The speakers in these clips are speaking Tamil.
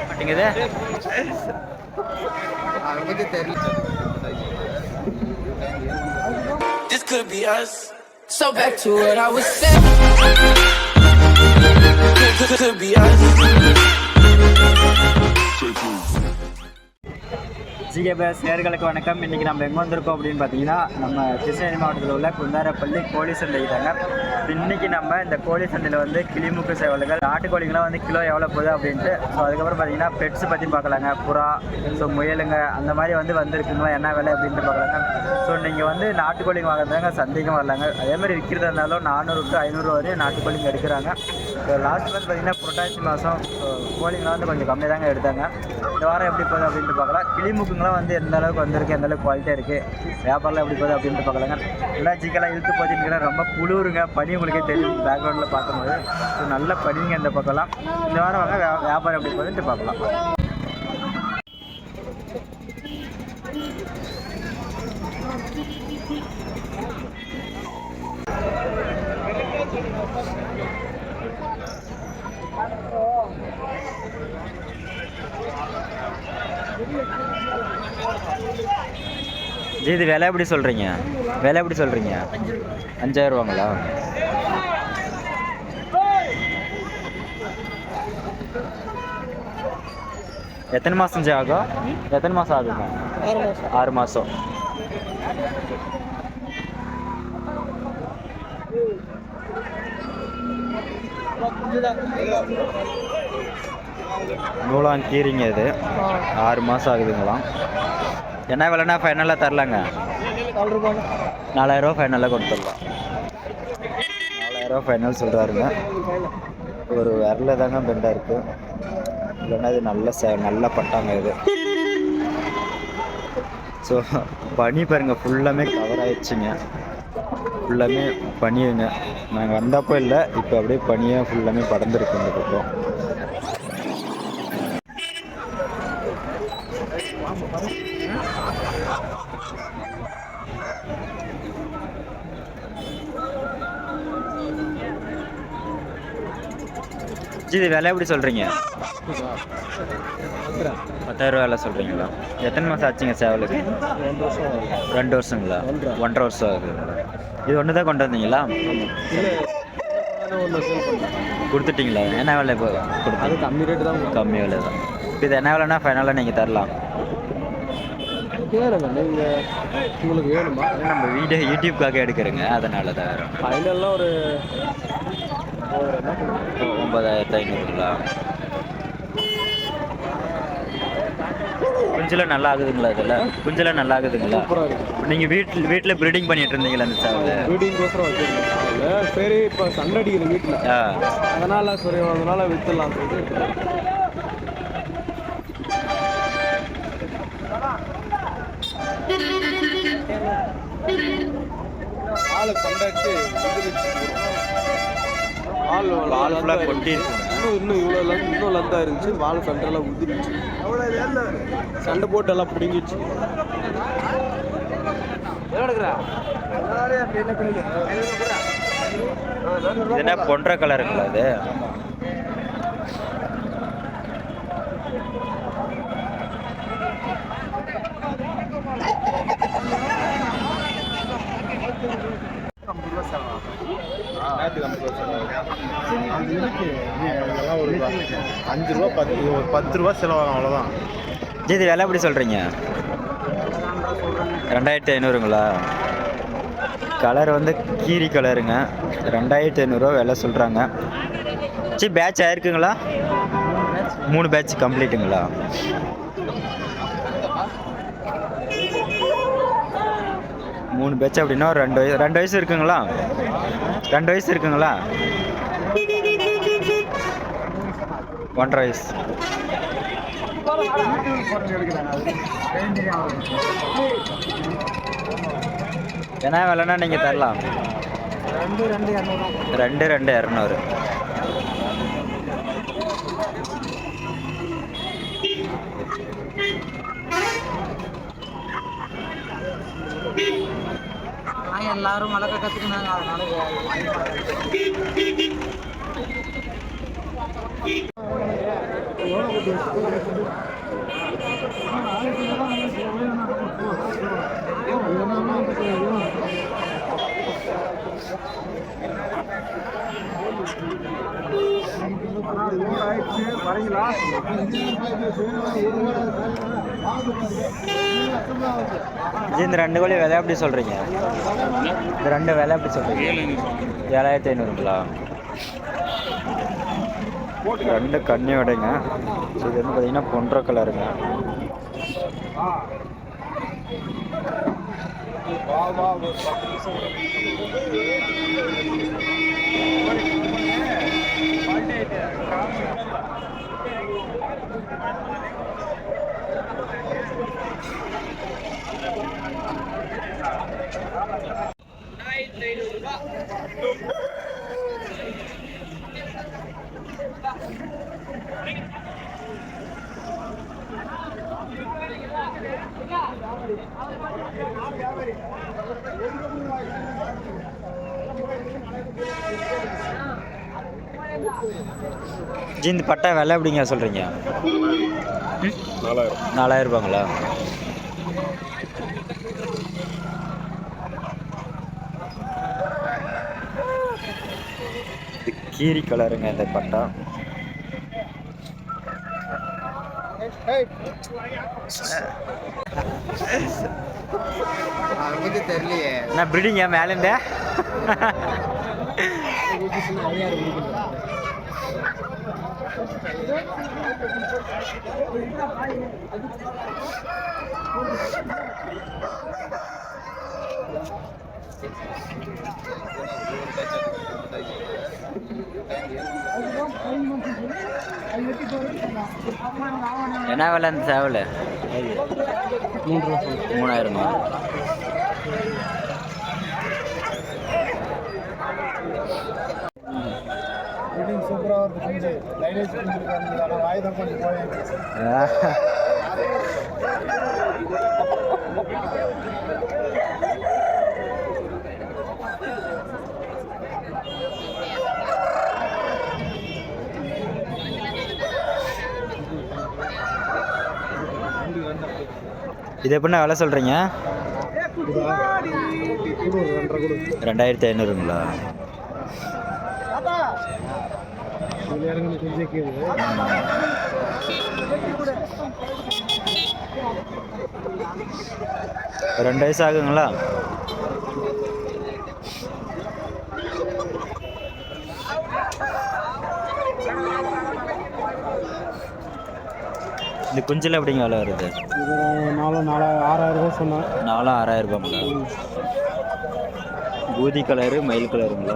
மாட்டேங்குது. This could be us. So back to what I was saying. Could be us. GK plus நேயர்களுக்கு வணக்கம். இன்றைக்கி நம்ம எங்கே வந்திருக்கோம் அப்படின்னு பார்த்தீங்கன்னா, நம்ம கிருஷ்ணகிரி மாவட்டத்தில் உள்ள குந்தாரப்பள்ளி கோழி சந்தைக்கு தாங்க. இன்றைக்கி நம்ம இந்த கோழி சந்தையில் வந்து கிளிமுக்கு சேவல்கள், நாட்டுக்கோழிங்களாம் வந்து கிலோ எவ்வளோ போகுது அப்படின்ட்டு, ஸோ அதுக்கப்புறம் பார்த்தீங்கன்னா பெட்ஸ் பற்றி பார்க்கலாங்க. புறா, ஸோ முயலுங்க, அந்த மாதிரி வந்துருக்குங்களா, என்ன விலை அப்படின்ட்டு பார்க்கலாங்க. ஸோ நீங்கள் வந்து நாட்டுக்கோழிங்க வாங்குறதாங்க சந்தைக்கும் வரலாங்க. அதேமாதிரி விற்கிறதா இருந்தாலும் 400 to 500 வரையும் நாட்டுக்கோழிங்க எடுக்கிறாங்க. லாஸ்ட் வந்து பார்த்தீங்கன்னா புரட்டாசி மாதம் கோழிங்களாம் வந்து கொஞ்சம் கம்மியாக தாங்க எடுத்தாங்க. இந்த வாரம் எப்படி போகுது அப்படின்ட்டு பார்க்கலாம். கிளிமுக்குங்களாம் வந்து எந்த அளவுக்கு வந்திருக்கு, எந்த அளவுக்கு குவாலிட்டியாக இருக்குது, வியாபாரம் எப்படி போகுது அப்படின்ட்டு பார்க்கலாங்க. எல்லாம் ஜிக்கெல்லாம் இழுத்து போச்சுன்னா ரொம்ப குளிருங்க, பனி உங்களுக்கே தெரியும் பேக்ரவுண்டில் பார்க்கும்போது. ஸோ நல்ல பனிங்க இந்த பக்கம்லாம். இந்த வாரம் வாங்க வியாபாரம் எப்படி போகுதுன்ட்டு பார்க்கலாம். ஜி இது விலை எப்படி சொல்கிறீங்க? விலை எப்படி சொல்கிறீங்க? 5000 ரூபாங்களா? எத்தனை மாதம் ஆகும்? எத்தனை மாதம் ஆகுங்க? 6 மாதம். நூலாங்க கீரிங்க இது 6 மாதம் ஆகுதுங்களாம். என்ன விலைன்னா ஃபைனலாக தரலாங்க? 4000 ரூபா ஃபைனலாக கொடுத்துடலாம். 4000 ரூபா ஃபைனல் சொல்கிறாருங்க. ஒரு விரல தாங்க பெண்டாக இருக்குது, இல்லைன்னா இது நல்ல பட்டாங்க இது. ஸோ பனி பாருங்கள், ஃபுல்லாமே கவர் ஆயிடுச்சுங்க. ஃபுல்லாமே பனியுங்க. நாங்கள் வந்தப்போ இல்லை, இப்போ அப்படியே பனியாக ஃபுல்லாமே படர்ந்துருக்கு இந்த பக்கம். இது விலை எப்படி சொல்கிறீங்க? 10,000 ரூபா விலை சொல்கிறீங்களா? எத்தனை மாதம் ஆச்சுங்க சேவலுக்கு? 2 வருஷங்களா? 1.5 வருஷம் ஆகுதுங்களா? இது ஒன்று தான் கொண்டு வந்தீங்களா? கொடுத்துட்டிங்களா? என்ன விலை இப்போ கொடுத்து? கம்மி ரேட்டு தான். கம்மி விலை தான். இப்போ இது என்ன விலைன்னா ஃபைனலாக நீங்கள் தரலாம்? நீங்கள் உங்களுக்கு வேணுமா? நம்ம வீடியோ யூடியூப்காக எடுக்கிறேங்க, அதனால தான் வேறு. ஃபைனல்லாம் ஒரு 9500ங்களா? குஞ்செல்லாம் நல்லா ஆகுதுங்களா? இதில் குஞ்செல்லாம் நல்லா ஆகுதுங்களா? நீங்கள் வீட்டில் ப்ரீடிங் பண்ணிட்டு இருந்தீங்களா அந்த சேவல்? ப்ரீடிங்கோசரம் வச்சுருக்கோம். சரி, இப்போ சண்டை அடிக்கிற வீட்டில், அதனால் சரி அதனால் விற்றுலாம் சொல்லிட்டு. ஆளு சண்டைக்கு ஆள் ஃபுல்லாக கொட்டி இன்னும் இவ்வளோ லந்தாக இருந்துச்சு. வாழை சண்டைலாம் உதிரிச்சு, சண்டை போட்டு எல்லாம் பிடிங்கிச்சு. என்ன பொன்ற கலருங்களா அது? ஒரு 5 ரூபா 10 ரூபா செலவாகும், அவ்வளோதான். இது விலை எப்படி சொல்கிறீங்க? 2500ங்களா? கலர் வந்து கீரி கலருங்க. 2500 ரூபா விலை சொல்கிறாங்க. சரி, பேட்ச் ஆயிருக்குங்களா? 3 பேட்ச் கம்ப்ளீட்டுங்களா? மூணு பேட்ச் அப்படின்னா ஒரு 2 வயசு இருக்குங்களா? 2 வயசு இருக்குங்களா? 1.5 வயசு. என்ன விலைன்னா நீங்கள் தரலாம்? 2,200. எல்லாரும் வளர்க்க கற்றுக்கினாங்க. அதனால இந்த 2 கோழி விலை எப்படி சொல்கிறீங்க? இந்த 2 விலை எப்படி சொல்கிறீங்க? 7500ங்களா? 2 கண்ணி விடைங்க. இது வந்து பார்த்தீங்கன்னா பொன்ற கலருங்க. இந்த பட்டா விலை எப்படிங்க சொல்கிறீங்க? 4000 ரூபாங்களா? கீரி கலருங்க இந்த பட்டா. தெரியலையே நான் பிரிடிங்க மேலேருந்தே என்ன விலை அந்த சேவல்? 3000மா? சூப்பராக இருக்கு. லைனேஜ் புரிஞ்சிருக்காங்க. வாய்தான் கொஞ்சம் இது எப்படின்னா விலை சொல்கிறீங்க? 2500ங்களா? ரெண்டு வயசு ஆகுங்களா? இந்த குஞ்சில் எப்படிங்க விலை வருது? 6000 ரூபா சொன்னேன். 6000 ரூபாங்களா? பூதி கலரு மயில் கலருங்களா?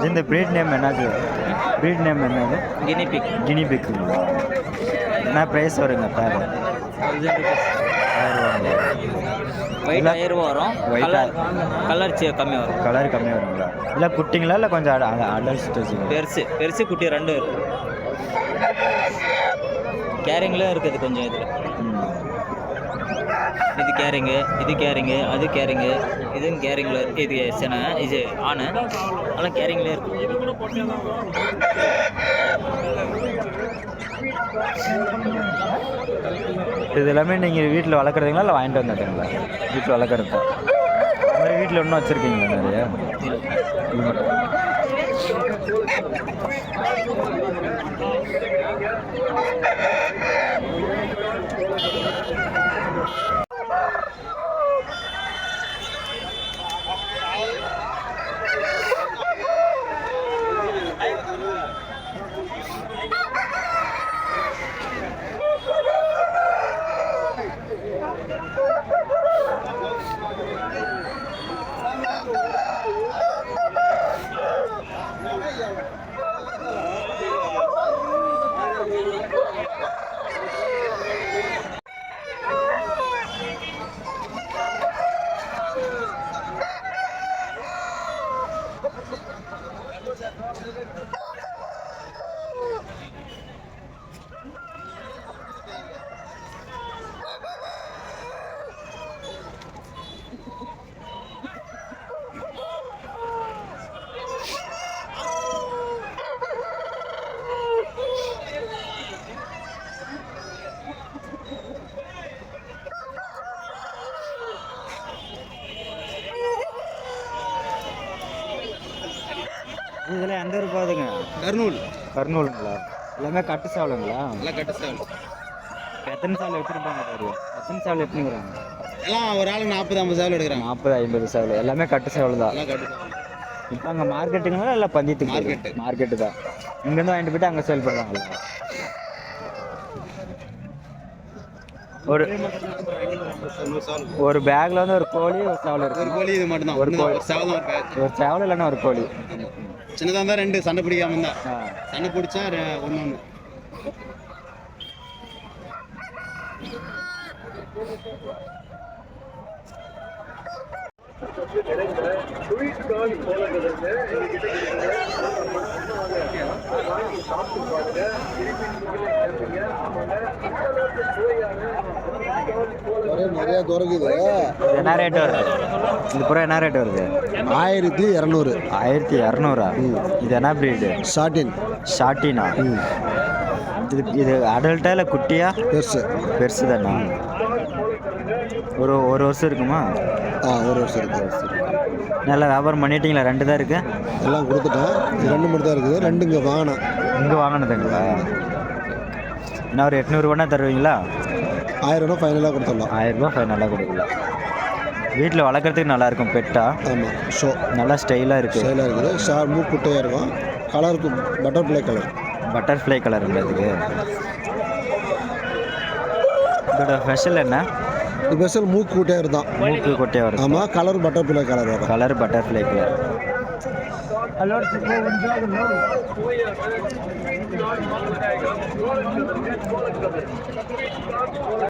இந்த ப்ரீட் நேம் என்னது? ப்ரீட் நேம் என்னது? கினிபிக். கினிபிக்குங்களா? என்ன ப்ரைஸ் வருங்க பேர்? 1000 rupees. 1000 ஒயிட் 1000 வரும். கலர் கம்மியாக வரும். கலர் கம்மியாக வருங்களா? இல்லை குட்டிங்களா இல்லை கொஞ்சம் அடல்ட் ஸ்டேஜ்? பெருசு குட்டி ரெண்டும் இருக்குது. கேரிங்லாம் இருக்குது கொஞ்சம் இதில். இது கேரிங்கு, அது கேரிங்கு, இதுவும் கேரிங்கில் இருக்குது. இது செனை, இது ஆணு, அதெல்லாம் கேரிங்லேயே இருக்குது. இது எல்லாமே நீங்கள் வீட்டில் வளர்க்குறதுங்களா இல்லை வாங்கிட்டு வந்துட்டீங்களா? வீட்டில் வளர்க்குறது தான். இந்த மாதிரி வீட்டில் ஒன்றும் வச்சுருக்கீங்களா நிறைய? இது மட்டும். இதெல்லாம் எந்த ஊர் போகுதுங்க? கர்னூல் கர்னூலுங்களா? எல்லாமே கட்டு சேவலுங்களா? எல்லாம் கட்டு சேவல். எத்தனை சேவல் எடுத்துருப்பாங்க தெரியும்? எத்தனை சேவல் எடுத்துக்கிறாங்க? எல்லாம் ஒரு ஆள் 40-50 சேவல் எடுக்கிறாங்க. 40-50 சேவல் எல்லாமே கட்டு சேவல் தான். எல்லாம் கட்டு சேவல். இப்போ அங்கே மார்க்கெட்டுங்களா இல்லை பந்தயத்துக்கு? மார்க்கெட்டு தான். இங்கேருந்து வாங்கிட்டு போயிட்டு அங்கே சேல் பண்ணுறாங்களா? ஒரு பேக்கில் வந்து ஒரு கோழி ஒரு சேவல் இருக்கு. ஒரு கோழி இது மட்டும் தான். ஒரு கோழி சேவல் தான் பேக். ஒரு சேவல் இல்லைன்னா ஒரு கோழி. சின்னதாக இருந்தால் 2 சண்டை பிடிக்காம இருந்தா சண்டை பிடிச்சா ஒன்று. நிறைய துறக்குது. என்ன ரேட் வருது? இது பூரா என்ன ரேட் வருது? 1200. 1200. இது என்ன ப்ரீடு? ஷாட்டினா? இது அடல்ட்டா இல்லை குட்டியா? பெருசு தானா? ஒரு வருஷம் இருக்குமா? ஒரு வருஷம் இருக்கு. நல்லா வியாபாரம் பண்ணிட்டீங்களா? 2 தான் இருக்கு. எல்லாம் கொடுத்துட்டேன். 2 மட்டும் தான் இருக்குது. 2 இங்கே வாங்கினேன். இங்கே வாங்கினதுங்களா? என்ன ஒரு 800 ரூபானா தருவீங்களா? 1000 ரூபா ஃபைனலாக கொடுத்துடலாம். 1000 ரூபா ஃபைனலாக கொடுக்கலாம். வீட்டில் வளர்க்குறதுக்கு நல்லாயிருக்கும் பெட்டா. ஆமாம். ஷோ நல்லா ஸ்டைலாக இருக்குது. ஸ்டைலாக இருக்குது. மூக்கு குட்டையாக இருக்கும். கலருக்கு பட்டர்ஃப்ளை கலருன்றதுக்கு. இதோட ஸ்பெஷல் என்ன? ஸ்பெஷல் மூக்கு குட்டையாக இருந்தான். மூக்கு குட்டையாக வரும். ஆமாம். கலர் பட்டர்ஃப்ளை கலர் வரும். Colour butterfly colour.